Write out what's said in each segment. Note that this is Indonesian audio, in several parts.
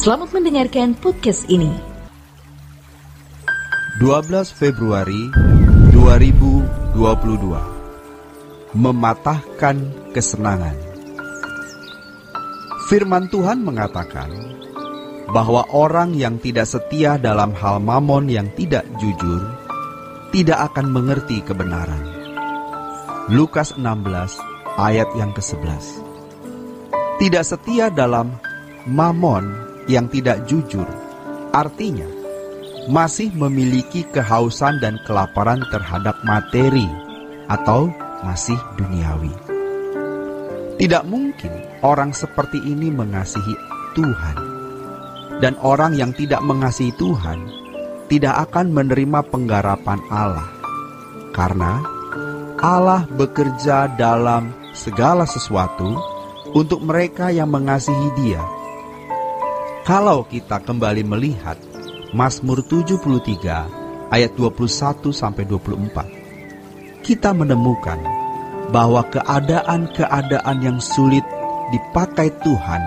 Selamat mendengarkan podcast ini. 12 Februari 2022. Mematahkan kesenangan. Firman Tuhan mengatakan bahwa orang yang tidak setia dalam hal mamon yang tidak jujur tidak akan mengerti kebenaran. Lukas 16 ayat yang ke-11. Tidak setia dalam mamon yang tidak jujur, artinya masih memiliki kehausan dan kelaparan terhadap materi atau masih duniawi. Tidak mungkin orang seperti ini mengasihi Tuhan. Dan orang yang tidak mengasihi Tuhan tidak akan menerima penggarapan Allah. Karena Allah bekerja dalam segala sesuatu untuk mereka yang mengasihi Dia. Kalau kita kembali melihat Mazmur 73 ayat 21-24, kita menemukan bahwa keadaan-keadaan yang sulit dipakai Tuhan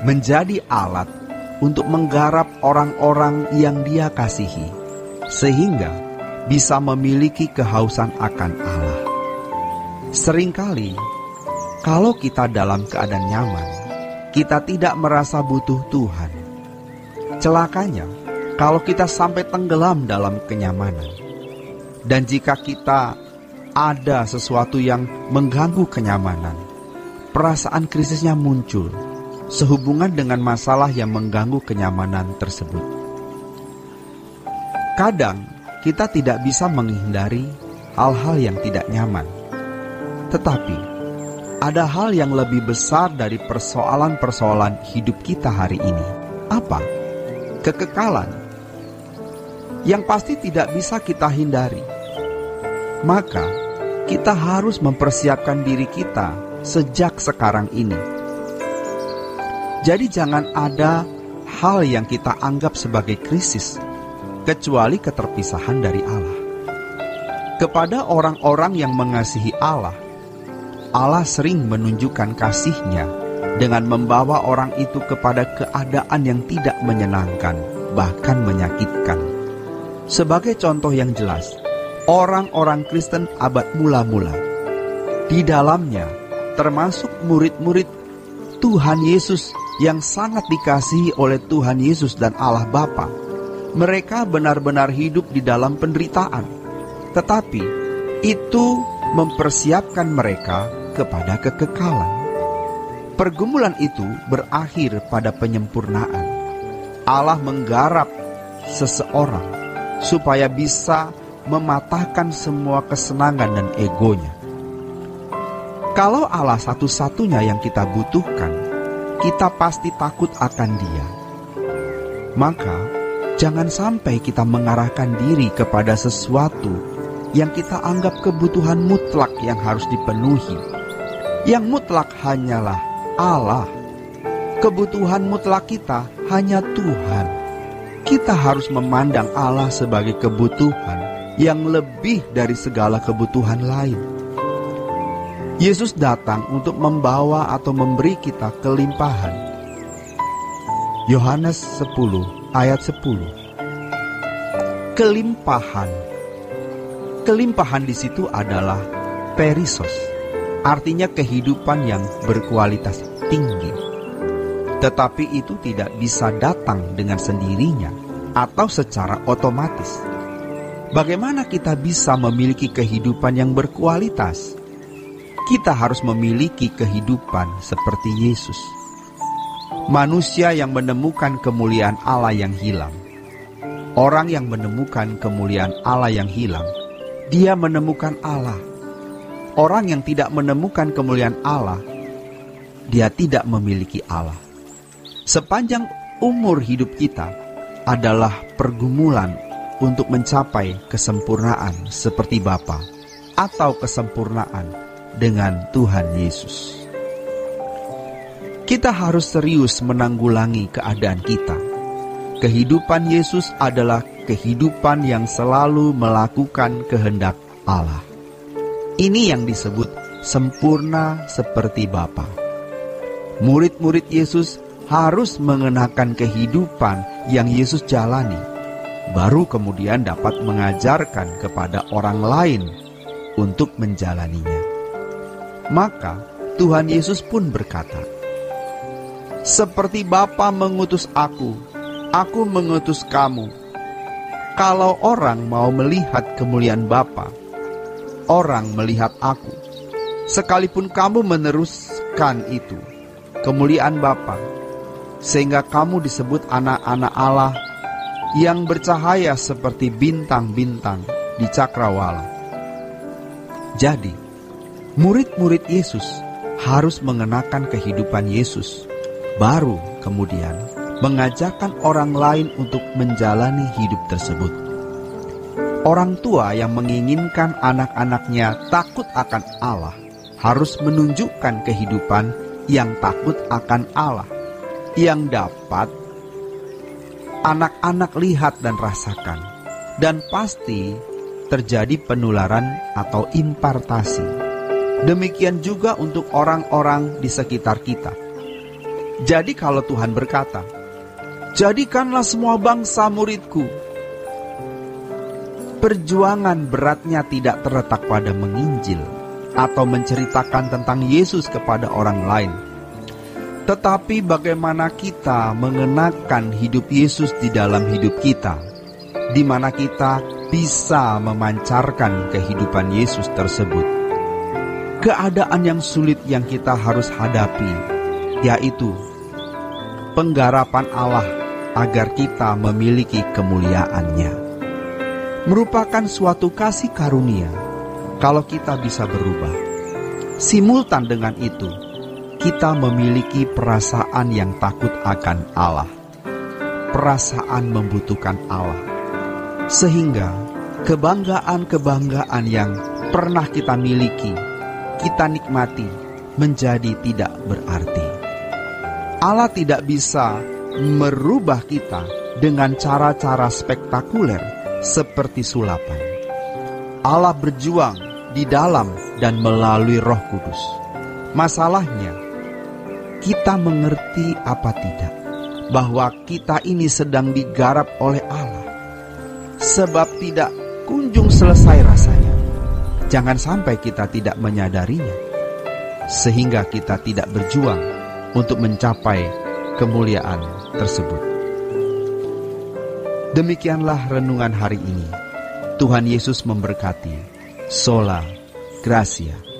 menjadi alat untuk menggarap orang-orang yang Dia kasihi, sehingga bisa memiliki kehausan akan Allah. Seringkali, kalau kita dalam keadaan nyaman, kita tidak merasa butuh Tuhan. Celakanya, kalau kita sampai tenggelam dalam kenyamanan. Dan jika kita ada sesuatu yang mengganggu kenyamanan, perasaan krisisnya muncul sehubungan dengan masalah yang mengganggu kenyamanan tersebut. Kadang kita tidak bisa menghindari hal-hal yang tidak nyaman. Tetapi ada hal yang lebih besar dari persoalan-persoalan hidup kita hari ini. Apa? Kekekalan. Yang pasti tidak bisa kita hindari. Maka kita harus mempersiapkan diri kita sejak sekarang ini. Jadi jangan ada hal yang kita anggap sebagai krisis, kecuali keterpisahan dari Allah. Kepada orang-orang yang mengasihi Allah, Allah sering menunjukkan kasih-Nya dengan membawa orang itu kepada keadaan yang tidak menyenangkan, bahkan menyakitkan. Sebagai contoh yang jelas, orang-orang Kristen abad mula-mula, di dalamnya termasuk murid-murid Tuhan Yesus yang sangat dikasihi oleh Tuhan Yesus dan Allah Bapa. Mereka benar-benar hidup di dalam penderitaan, tetapi itu mempersiapkan mereka kepada kekekalan. Pergumulan itu berakhir pada penyempurnaan. Allah menggarap seseorang supaya bisa mematahkan semua kesenangan dan egonya. Kalau Allah satu-satunya yang kita butuhkan, kita pasti takut akan Dia. Maka jangan sampai kita mengarahkan diri kepada sesuatu yang kita anggap kebutuhan mutlak yang harus dipenuhi. Yang mutlak hanyalah Allah. Kebutuhan mutlak kita hanya Tuhan. Kita harus memandang Allah sebagai kebutuhan yang lebih dari segala kebutuhan lain. Yesus datang untuk membawa atau memberi kita kelimpahan. Yohanes 10 ayat 10. Kelimpahan. Kelimpahan di situ adalah perisos, artinya kehidupan yang berkualitas tinggi. Tetapi itu tidak bisa datang dengan sendirinya atau secara otomatis. Bagaimana kita bisa memiliki kehidupan yang berkualitas? Kita harus memiliki kehidupan seperti Yesus. Manusia yang menemukan kemuliaan Allah yang hilang. Orang yang menemukan kemuliaan Allah yang hilang, dia menemukan Allah. Orang yang tidak menemukan kemuliaan Allah, dia tidak memiliki Allah. Sepanjang umur hidup kita adalah pergumulan untuk mencapai kesempurnaan seperti Bapa atau kesempurnaan dengan Tuhan Yesus. Kita harus serius menanggulangi keadaan kita. Kehidupan Yesus adalah kehidupan yang selalu melakukan kehendak Allah. Ini yang disebut sempurna seperti Bapa. Murid-murid Yesus harus mengenakan kehidupan yang Yesus jalani, baru kemudian dapat mengajarkan kepada orang lain untuk menjalaninya. Maka Tuhan Yesus pun berkata, "Seperti Bapa mengutus aku mengutus kamu. Kalau orang mau melihat kemuliaan Bapa, orang melihat aku. Sekalipun kamu meneruskan itu, kemuliaan Bapa, sehingga kamu disebut anak-anak Allah yang bercahaya seperti bintang-bintang di cakrawala." Jadi, murid-murid Yesus harus mengenakan kehidupan Yesus, baru kemudian mengajarkan orang lain untuk menjalani hidup tersebut. Orang tua yang menginginkan anak-anaknya takut akan Allah harus menunjukkan kehidupan yang takut akan Allah, yang dapat anak-anak lihat dan rasakan, dan pasti terjadi penularan atau impartasi. Demikian juga untuk orang-orang di sekitar kita. Jadi kalau Tuhan berkata, "Jadikanlah semua bangsa muridku," perjuangan beratnya tidak terletak pada menginjil atau menceritakan tentang Yesus kepada orang lain, tetapi bagaimana kita mengenakan hidup Yesus di dalam hidup kita, di mana kita bisa memancarkan kehidupan Yesus tersebut. Keadaan yang sulit yang kita harus hadapi, yaitu penggarapan Allah agar kita memiliki kemuliaan-Nya. Merupakan suatu kasih karunia kalau kita bisa berubah. Simultan dengan itu, kita memiliki perasaan yang takut akan Allah, perasaan membutuhkan Allah, sehingga kebanggaan-kebanggaan yang pernah kita miliki, kita nikmati, menjadi tidak berarti. Allah tidak bisa merubah kita dengan cara-cara spektakuler seperti sulapan. Allah berjuang di dalam dan melalui Roh Kudus. Masalahnya, kita mengerti apa tidak bahwa kita ini sedang digarap oleh Allah, sebab tidak kunjung selesai rasanya. Jangan sampai kita tidak menyadarinya, sehingga kita tidak berjuang untuk mencapai kemuliaan tersebut. Demikianlah renungan hari ini. Tuhan Yesus memberkati. Sola Gracia.